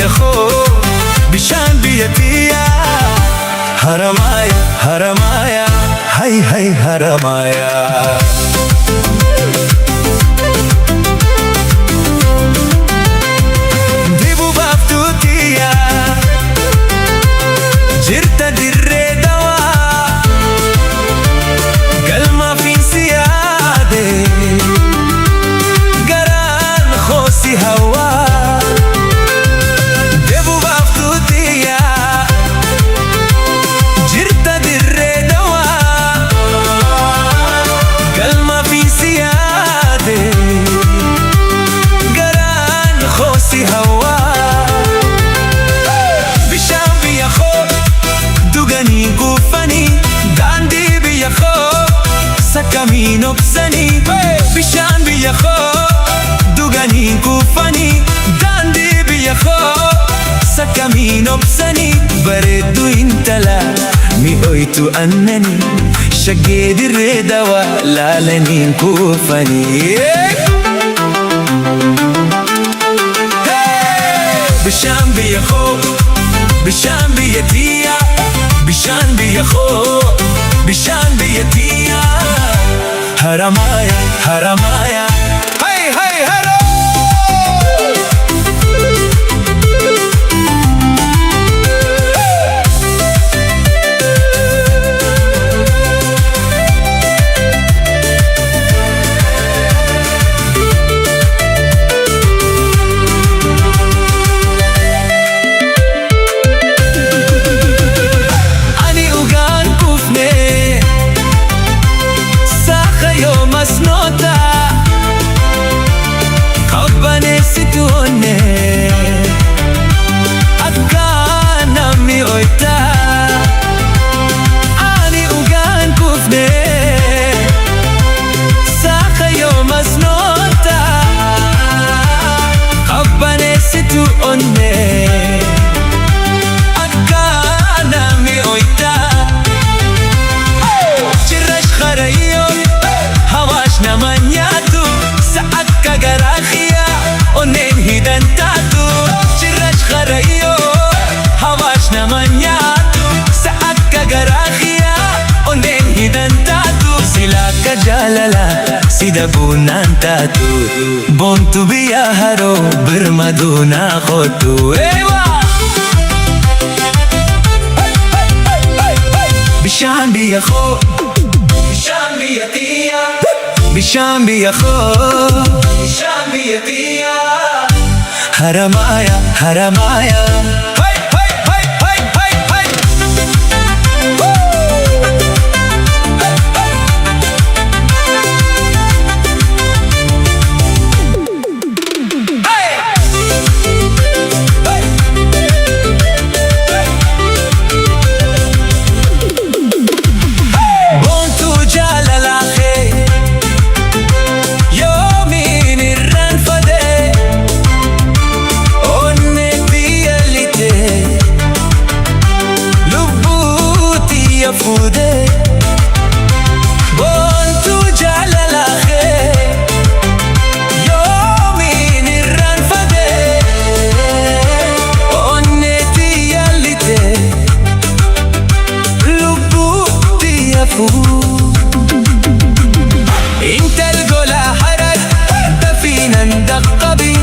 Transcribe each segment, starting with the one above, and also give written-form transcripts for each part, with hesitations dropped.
biyya koo bishaan biyya tiyya Haramaya Haramaya hay hay Haramaya Dibu baaftuu tiyya jirta dirree dawaa galma fiinsi yaade garaan khoosi hawaa Dibu baaftuu tiyya jirta dirree dawaa galma fiinsi yaade garaan khoosi hawaa bishaan biyya koo duganii guufanii daandii biyya koo sakkamiin obsanii bishaan biyya koo duganii guufanii daandii biyya koo sakkamiin obsanii bareeddu intala mi'ooytu annanii shaggee dirree dawaa laalaniin kuufanii bishaan biyya koo bishaan biyya tiyya bishaan biyya koo bishaan biyya tiyya Haramaya Haramaya hay hay haro sida bunaan taatu boontu biyya haroo birmaduunaa qotu bishaan biyya koo bishaan biyya tiyya bishaan biyya koo bishaan biyya tiyya Haramaya Haramaya انت القولة حرج دفينا ندقبي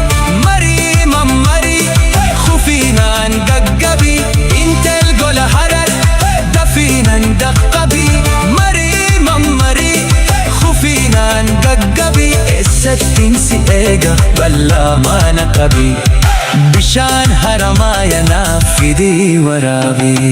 مريم مري خفينا نققبي انت القولة حرج دفينا ندقبي مريم مري خفينا نققبي الستين سيئة بلا ما نقبي بشان Haramaya نافدي ورابي